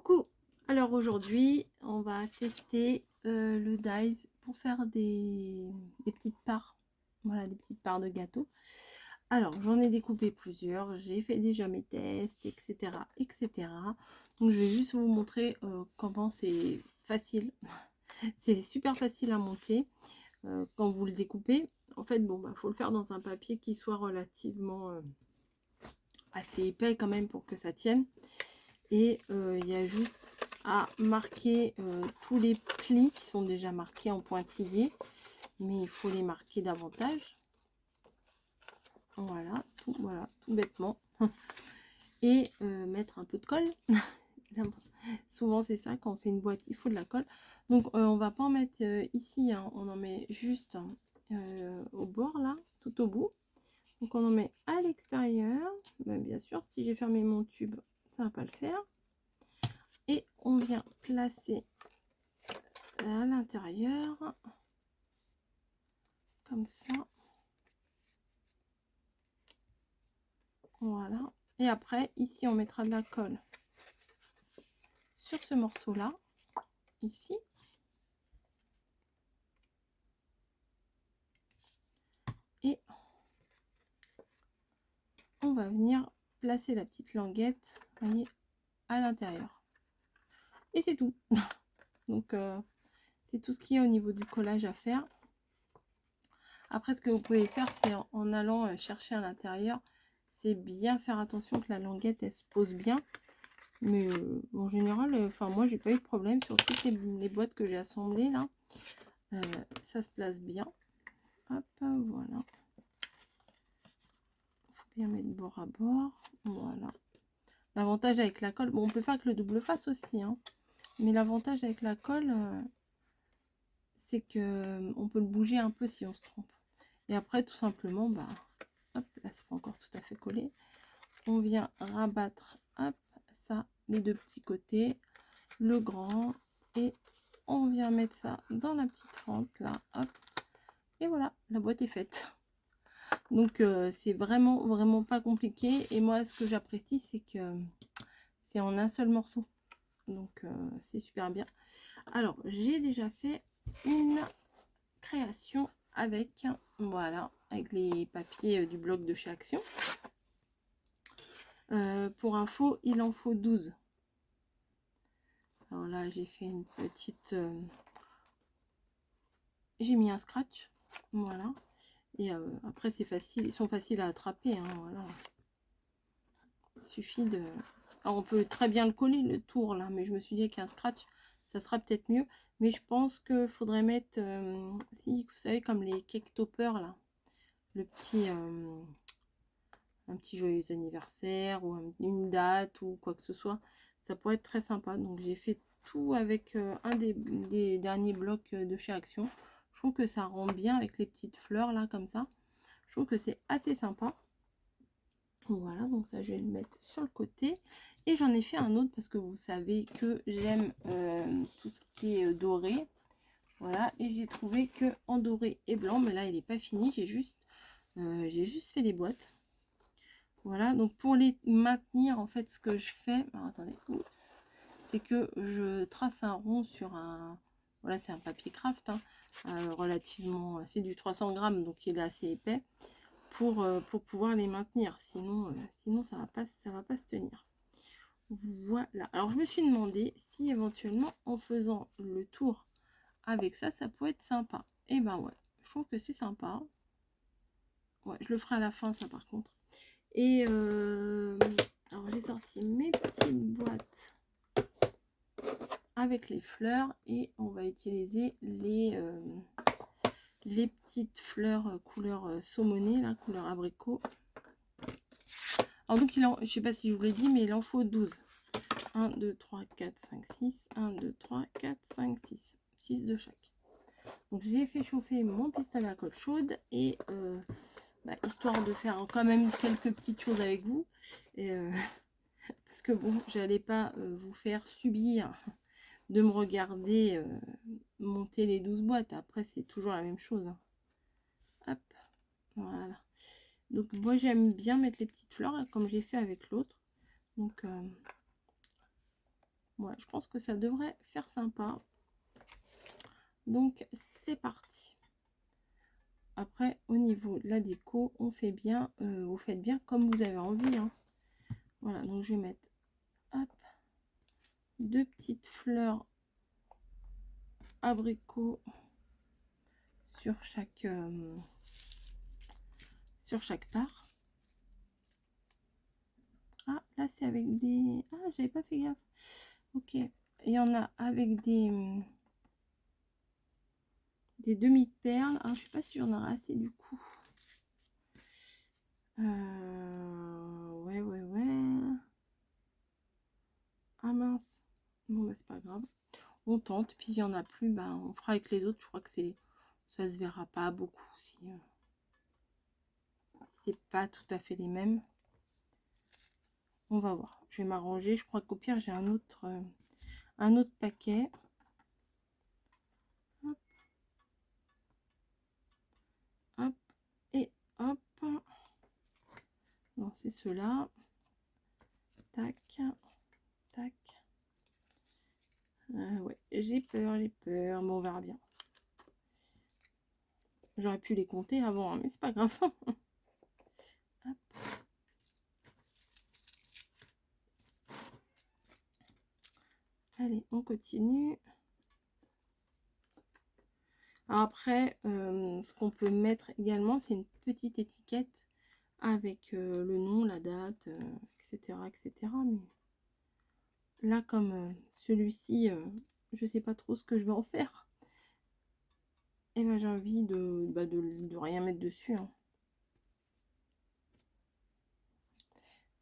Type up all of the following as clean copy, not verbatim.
Coucou! Alors aujourd'hui, on va tester le dies pour faire des petites parts. Voilà, des petites parts de gâteau. Alors, j'en ai découpé plusieurs, j'ai fait déjà mes tests, etc. etc. Donc, je vais juste vous montrer comment c'est facile. C'est super facile à monter quand vous le découpez. En fait, bon, bah, faut le faire dans un papier qui soit relativement assez épais quand même pour que ça tienne. Et il y a juste à marquer tous les plis qui sont déjà marqués en pointillés, mais il faut les marquer davantage. Voilà, tout bêtement. Et mettre un peu de colle. Souvent c'est ça, quand on fait une boîte, il faut de la colle. Donc on va pas en mettre ici, hein, on en met juste au bord là, tout au bout. Donc on en met à l'extérieur. Ben, bien sûr, si j'ai fermé mon tube, ça va pas le faire. Et on vient placer à l'intérieur comme ça. Voilà. Et après, ici, on mettra de la colle sur ce morceau-là, ici. Et on va venir placer la petite languette, vous voyez, à l'intérieur. Et c'est tout. Donc, c'est tout ce qui est au niveau du collage à faire. Après, ce que vous pouvez faire, c'est en allant chercher à l'intérieur, c'est bien faire attention que la languette, elle se pose bien. Mais en général, enfin moi, j'ai pas eu de problème sur toutes les boîtes que j'ai assemblées là. Ça se place bien. Hop, voilà. Faut bien mettre bord à bord. Voilà. L'avantage avec la colle, bon, on peut faire avec le double face aussi, hein. Mais l'avantage avec la colle, c'est que on peut le bouger un peu si on se trompe. Et après, tout simplement, bah, hop, là, c'est pas encore tout à fait collé. On vient rabattre, hop, ça, les deux petits côtés, le grand, et on vient mettre ça dans la petite fente là, hop, et voilà, la boîte est faite. Donc c'est vraiment pas compliqué, et moi ce que j'apprécie, c'est que c'est en un seul morceau, donc c'est super bien. Alors j'ai déjà fait une création avec, voilà, avec les papiers du bloc de chez Action. Pour info, il en faut 12. Alors là j'ai fait une petite j'ai mis un scratch, voilà. Et après c'est facile, ils sont faciles à attraper, hein, voilà. Il suffit de... Alors on peut très bien le coller le tour là, mais je me suis dit qu'un scratch ça sera peut-être mieux. Mais je pense que faudrait mettre, si vous savez, comme les cake toppers là, le petit un petit joyeux anniversaire ou une date ou quoi que ce soit, ça pourrait être très sympa. Donc j'ai fait tout avec un des derniers blocs de chez Action. Je trouve que ça rend bien avec les petites fleurs là comme ça. Je trouve que c'est assez sympa. Voilà, donc ça je vais le mettre sur le côté. Et j'en ai fait un autre parce que vous savez que j'aime tout ce qui est doré. Voilà, et j'ai trouvé que en doré et blanc, mais là il n'est pas fini, j'ai juste fait les boîtes. Voilà, donc pour les maintenir, en fait, ce que je fais, alors, attendez, oups, c'est que je trace un rond sur un, voilà, c'est un papier craft, hein, relativement, c'est du 300 grammes, donc il est assez épais, pour pouvoir les maintenir, sinon ça va pas se tenir. Voilà, alors je me suis demandé si éventuellement en faisant le tour avec ça, ça pourrait être sympa. Et ben ouais, je trouve que c'est sympa. Ouais, je le ferai à la fin ça par contre. Et alors j'ai sorti mes petites boîtes avec les fleurs et on va utiliser les petites fleurs couleur saumonée, la couleur abricot. Alors donc je sais pas si je vous l'ai dit, mais il en faut 12. 1, 2, 3, 4, 5, 6. 1, 2, 3, 4, 5, 6. 6 de chaque. Donc j'ai fait chauffer mon pistolet à colle chaude et histoire de faire quand même quelques petites choses avec vous. Et parce que bon, j'allais pas vous faire subir de me regarder monter les 12 boîtes. Après, c'est toujours la même chose. Hein. Hop, voilà. Donc moi, j'aime bien mettre les petites fleurs, là, comme j'ai fait avec l'autre. Donc, Ouais, je pense que ça devrait faire sympa. Donc, c'est parti. Après, au niveau de la déco, on fait bien, vous faites bien comme vous avez envie. Hein. Voilà, donc je vais mettre hop, 2 petites fleurs abricots sur chaque part. Ah, là c'est avec des... Ah, j'avais pas fait gaffe. Ok, il y en a avec des demi-perles. Ah, je sais pas si j'en aurai assez du coup. Ouais. Ah mince. Bon, bah, c'est pas grave. On tente. Puis il y en a plus, bah, on fera avec les autres. Je crois que ça se verra pas beaucoup si c'est pas tout à fait les mêmes. On va voir. Je vais m'arranger. Je crois qu'au pire, j'ai un autre paquet. Hop. Hop. Et hop. Non, c'est ceux-là. Tac. Tac. Ouais, j'ai peur. Bon, on verra bien. J'aurais pu les compter avant, hein, mais c'est pas grave. Hop. Allez, on continue. Après, ce qu'on peut mettre également, c'est une petite étiquette avec le nom, la date, etc., etc. Mais là, comme celui-ci, je sais pas trop ce que je vais en faire. Et ben j'ai envie de rien mettre dessus. Hein.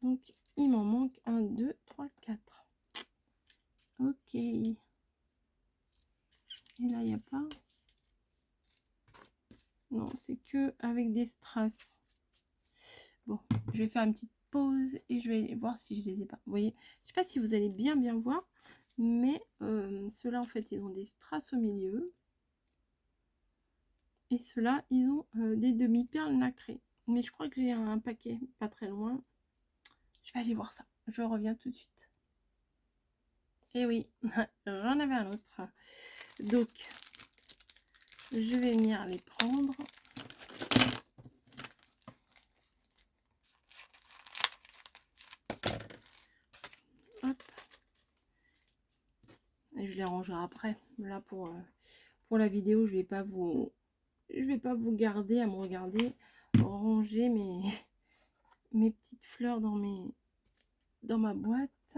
Donc, il m'en manque 1, 2, 3, 4. Ok. Et là, il n'y a pas... Non, c'est que avec des strass. Bon, je vais faire une petite pause et je vais voir si je les ai pas. Vous voyez, je sais pas si vous allez bien voir, mais ceux-là, en fait, ils ont des strass au milieu. Et ceux-là, ils ont des demi-perles nacrées. Mais je crois que j'ai un paquet pas très loin. Je vais aller voir ça. Je reviens tout de suite. Et oui, j'en avais un autre. Donc, je vais venir les prendre. Hop. Et je les rangerai après. Là, pour la vidéo, je vais pas vous garder à me regarder ranger mes petites fleurs dans ma boîte.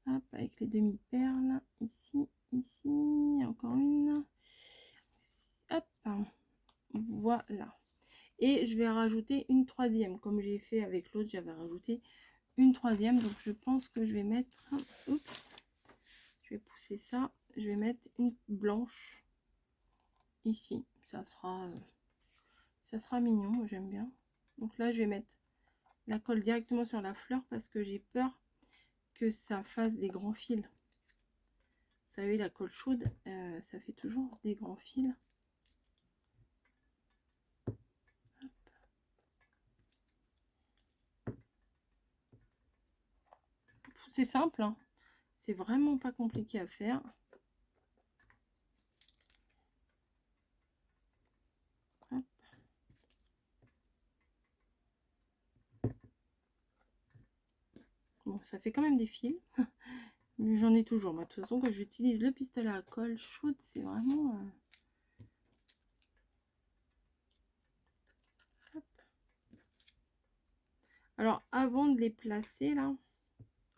Hop, avec les demi-perles. Ici, encore une. Hop, voilà. Et je vais rajouter une troisième. Comme j'ai fait avec l'autre, j'avais rajouté une troisième. Donc, je pense que je vais mettre... Oups. Je vais pousser ça. Je vais mettre une blanche ici. Ça sera mignon. Moi, j'aime bien. Donc là, je vais mettre la colle directement sur la fleur parce que j'ai peur que ça fasse des grands fils. Vous savez, la colle chaude, ça fait toujours des grands fils. C'est simple, hein. C'est vraiment pas compliqué à faire. Hop. Bon, ça fait quand même des fils. Mais j'en ai toujours. De toute façon, quand j'utilise le pistolet à colle chaude, c'est vraiment... Alors, avant de les placer, là,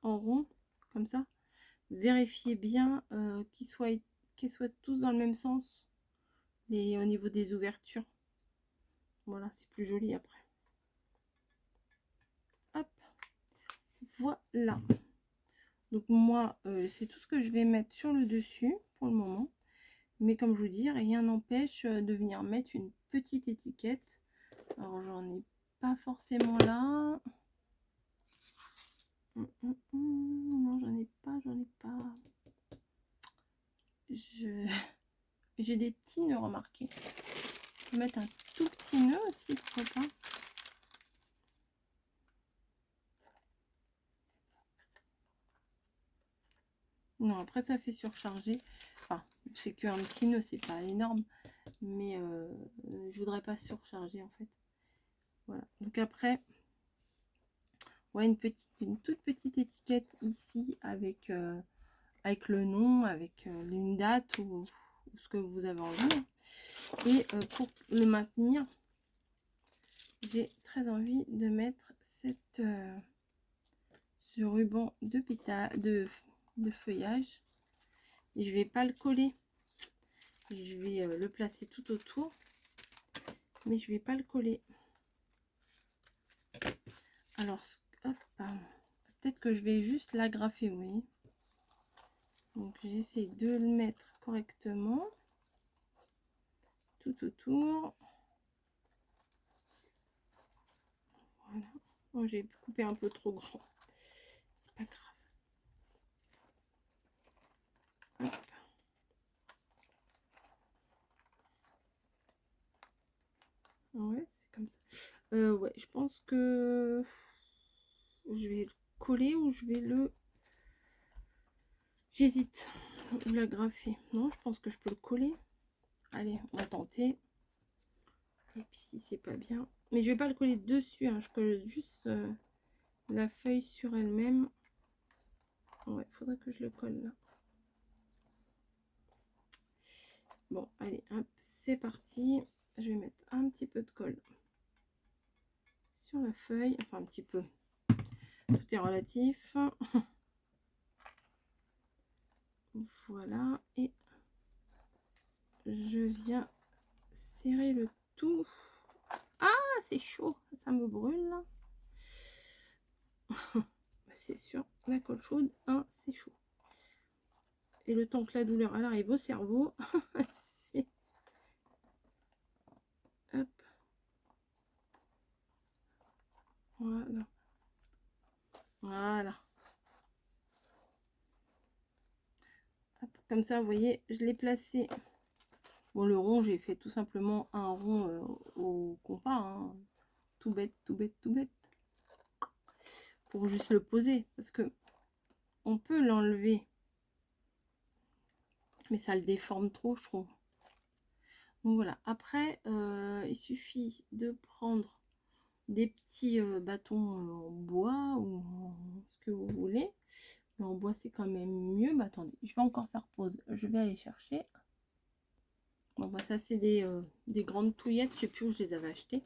en rond, comme ça, vérifiez bien qu'ils soient tous dans le même sens. Au niveau des ouvertures. Voilà, c'est plus joli après. Hop. Voilà. Donc moi, c'est tout ce que je vais mettre sur le dessus pour le moment. Mais comme je vous dis, rien n'empêche de venir mettre une petite étiquette. Alors j'en ai pas forcément là. Non, j'en ai pas. J'ai des petits nœuds, remarquez. Je vais mettre un tout petit nœud aussi, pourquoi pas. Non, après ça fait surcharger. Enfin, c'est qu'un petit nœud, c'est pas énorme. Mais je voudrais pas surcharger en fait. Voilà. Donc après, ouais, une toute petite étiquette ici avec, avec le nom, avec une date ou ce que vous avez envie. Et pour le maintenir, j'ai très envie de mettre ce ruban de pétale, de feuillage. Et je vais pas le coller. Je vais le placer tout autour. Mais je vais pas le coller. Alors, hop, peut-être que je vais juste l'agrafer, vous voyez. Donc j'essaie de le mettre correctement tout autour. Voilà. Oh, j'ai coupé un peu trop grand. C'est pas grave. Hop. Ouais, c'est comme ça. Ouais, je pense que je vais le coller ou je vais le... J'hésite. Ou l'agrafer. Non, je pense que je peux le coller. Allez, on va tenter. Et puis si c'est pas bien. Mais je vais pas le coller dessus. Hein. Je colle juste la feuille sur elle-même. Ouais, il faudrait que je le colle là. Bon, allez, hop, c'est parti. Je vais mettre un petit peu de colle sur la feuille. Enfin, un petit peu. Tout est relatif. Voilà. Et je viens serrer le tout. Ah, c'est chaud. Ça me brûle là. C'est sûr, la colle chaude, hein, c'est chaud. Et le temps que la douleur elle arrive au cerveau, hop, voilà, voilà. Hop, comme ça, vous voyez, je l'ai placé. Bon, le rond, j'ai fait tout simplement un rond au compas, hein. Tout bête, tout bête, tout bête. Pour juste le poser, parce que on peut l'enlever, mais ça le déforme trop, je trouve. Donc voilà, après, il suffit de prendre des petits bâtons en bois ou ce que vous voulez. Mais en bois, c'est quand même mieux. Mais attendez, je vais encore faire pause. Je vais aller chercher. Bon, bah, ça, c'est des grandes touillettes. Je sais plus où je les avais achetées.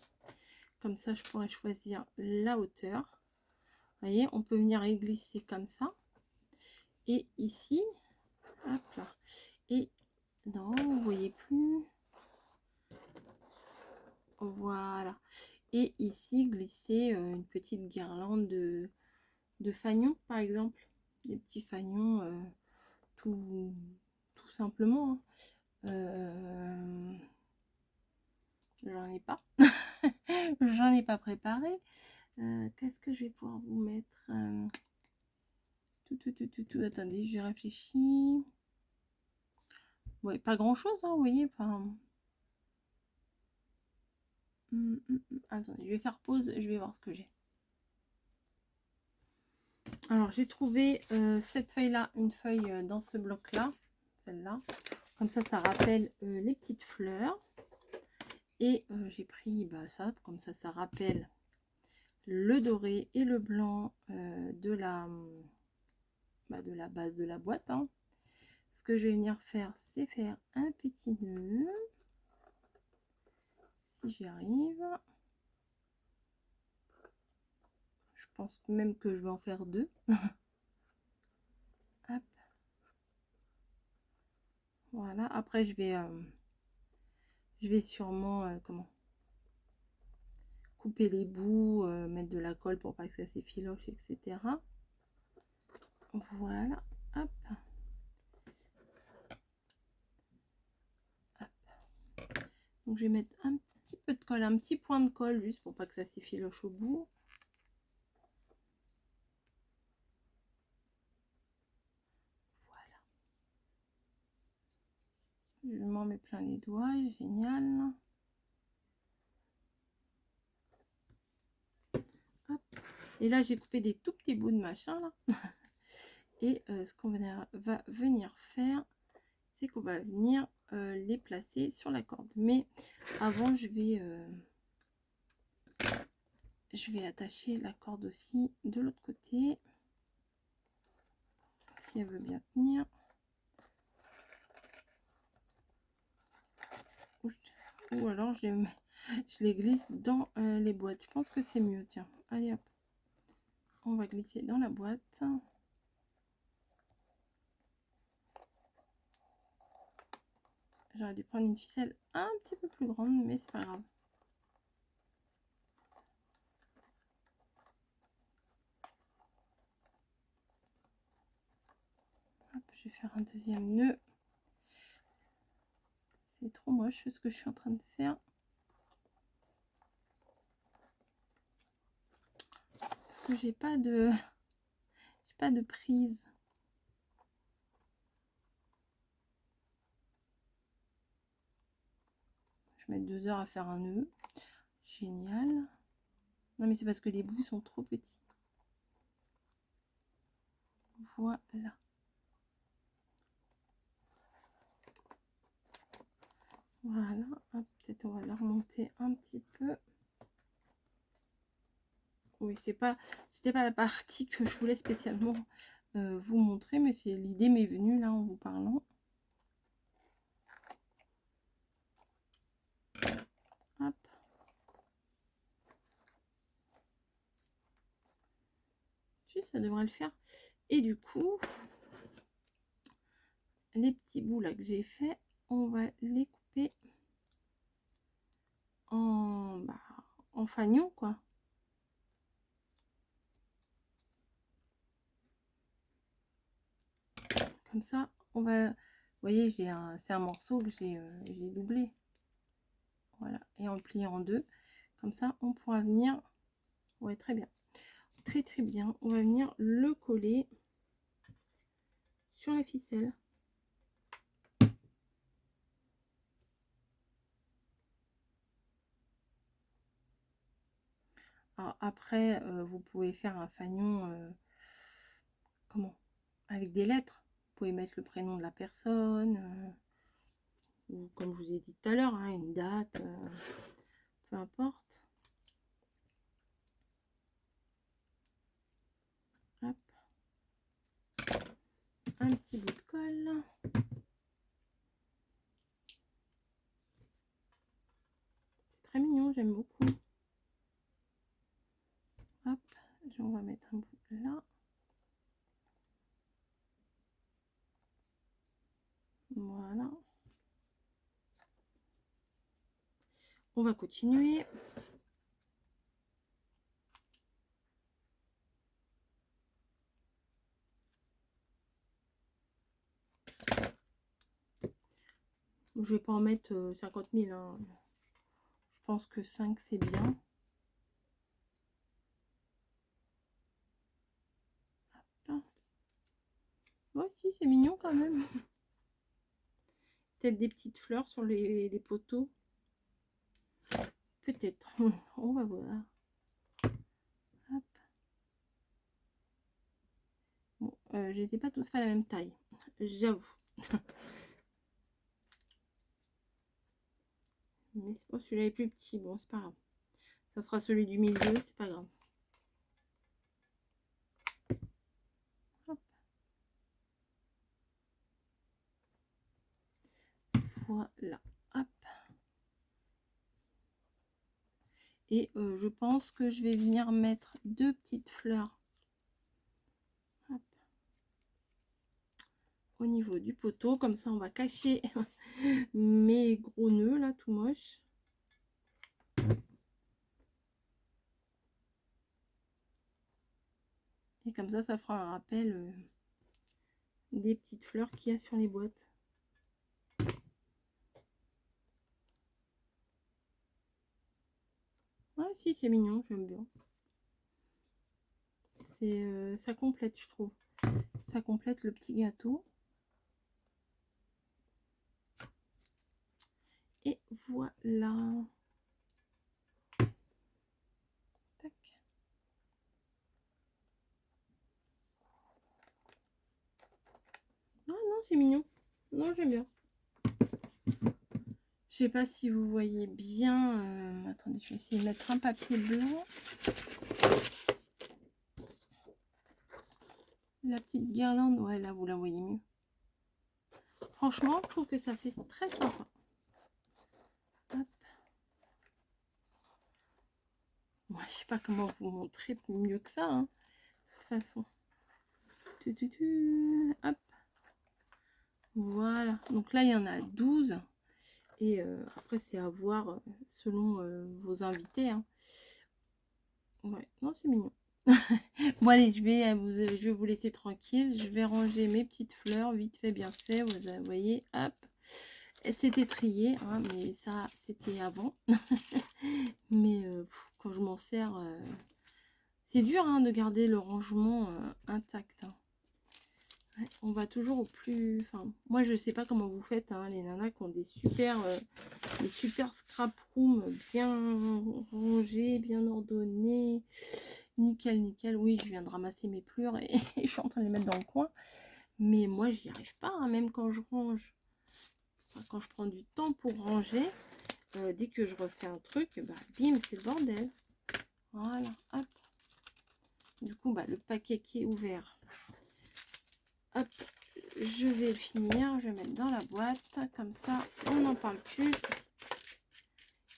Comme ça, je pourrais choisir la hauteur. Vous voyez, on peut venir y glisser comme ça. Et ici, hop là. Et non, vous voyez plus. Voilà. Et ici, glisser une petite guirlande de fanions, par exemple. Des petits fanions, tout simplement. J'en ai pas. J'en ai pas préparé. Qu'est-ce que je vais pouvoir vous mettre Attendez, j'ai réfléchi. Ouais, pas grand chose, hein, vous voyez. Enfin... Attendez, je vais faire pause, je vais voir ce que j'ai. Alors, j'ai trouvé cette feuille-là, une feuille dans ce bloc-là, celle-là. Comme ça rappelle les petites fleurs. Et j'ai pris ça, comme ça rappelle le doré et le blanc de la base de la boîte. Hein. Ce que je vais venir faire, c'est faire un petit nœud. Si j'y arrive. Je pense même que je vais en faire deux. Hop. Voilà, après je vais sûrement couper les bouts, mettre de la colle pour pas que ça s'effiloche, etc. Voilà, hop. Hop. Donc je vais mettre un petit peu de colle, un petit point de colle juste pour pas que ça s'effiloche au bout. Voilà. Je m'en mets plein les doigts, génial. Hop. Et là j'ai coupé des tout petits bouts de machin là. Et ce qu'on va venir faire, c'est qu'on va venir les placer sur la corde. Mais avant, je vais attacher la corde aussi de l'autre côté, si elle veut bien tenir. Ou alors je les glisse dans les boîtes. Je pense que c'est mieux. Tiens, allez hop, on va glisser dans la boîte. J'aurais dû prendre une ficelle un petit peu plus grande, mais c'est pas grave. Hop, je vais faire un deuxième nœud. C'est trop moche ce que je suis en train de faire. Parce que j'ai pas de prise. Je vais mettre 2 heures à faire un nœud. Génial. Non mais c'est parce que les bouts sont trop petits. Voilà. Voilà. Peut-être on va la remonter un petit peu. Oui, c'était pas la partie que je voulais spécialement vous montrer, mais c'est l'idée m'est venue là en vous parlant. Hop. Si, ça devrait le faire. Et du coup, les petits bouts là que j'ai fait, on va les couper en fanion quoi. Comme ça, on va, vous voyez, c'est un morceau que j'ai doublé. Voilà, et on le plie en deux. Comme ça, on pourra venir, ouais, très bien, très très bien. On va venir le coller sur la ficelle. Alors après, vous pouvez faire un fanion, comment, avec des lettres. Vous pouvez mettre le prénom de la personne, ou comme je vous ai dit tout à l'heure, hein, une date, peu importe. Hop. Un petit bout de colle. C'est très mignon, j'aime beaucoup. Hop, on va mettre un bout là. Voilà. On va continuer. Je vais pas en mettre 50 000. Hein. Je pense que 5 c'est bien. Ouais, si, c'est mignon quand même. Peut-être des petites fleurs sur les poteaux. Peut-être. On va voir. Hop. Bon, je les ai pas tous fait à la même taille. J'avoue. Mais c'est pas celui-là est plus petit. Bon, c'est pas grave. Ça sera celui du milieu, c'est pas grave. Hop. Voilà. Hop. Et je pense que je vais venir mettre 2 petites fleurs. Hop. Au niveau du poteau. Comme ça, on va cacher mes gros nœuds là, tout moche. Et comme ça fera un rappel des petites fleurs qu'il y a sur les boîtes. Ah si, c'est mignon, j'aime bien. C'est ça complète, je trouve. Ça complète le petit gâteau. Et voilà. Tac. c'est mignon. Non, j'aime bien. Je sais pas si vous voyez bien. Attendez, je vais essayer de mettre un papier blanc. La petite guirlande, ouais, là, vous la voyez mieux. Franchement, je trouve que ça fait très sympa. Hop. Moi, je sais pas comment vous montrer mieux que ça, hein, de toute façon. Hop. Voilà. Donc là, il y en a 12. Et après, c'est à voir selon vos invités. Hein. Ouais, non, c'est mignon. Bon, allez, je vais vous laisser tranquille. Je vais ranger mes petites fleurs, vite fait, bien fait. Vous voyez, hop. C'était trié, hein, mais ça, c'était avant. Mais quand je m'en sers, c'est dur hein, de garder le rangement intact. Hein. Ouais, on va toujours au plus... Enfin, moi, je sais pas comment vous faites, hein, les nanas qui ont des super scrap rooms bien rangés, bien ordonnés. Nickel, nickel. Oui, je viens de ramasser mes pleurs et je suis en train de les mettre dans le coin. Mais moi, j'y arrive pas, hein, même quand je range. Enfin, quand je prends du temps pour ranger, dès que je refais un truc, bah, bim, c'est le bordel. Voilà, hop. Du coup, bah, le paquet qui est ouvert, hop, je vais le finir. Je vais mettre dans la boîte. Comme ça, on n'en parle plus.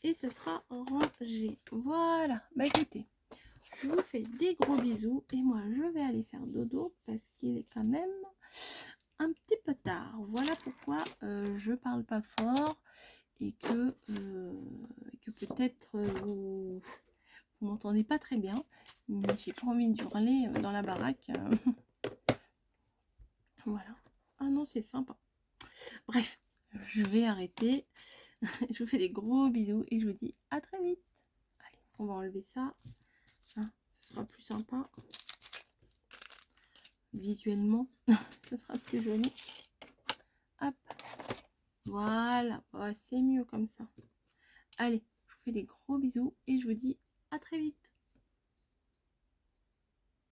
Et ce sera rangé. Voilà. Bah, écoutez. Je vous fais des gros bisous et moi je vais aller faire dodo parce qu'il est quand même un petit peu tard. Voilà pourquoi je parle pas fort et que peut-être vous m'entendez pas très bien, mais j'ai pas envie de hurler dans la baraque. Voilà. Ah non, c'est sympa. Bref, je vais arrêter. Je vous fais des gros bisous et je vous dis à très vite. Allez, on va enlever ça. Hein, ce sera plus sympa. Visuellement, ce sera plus joli. Hop, voilà, ouais, c'est mieux comme ça. Allez, je vous fais des gros bisous et je vous dis à très vite.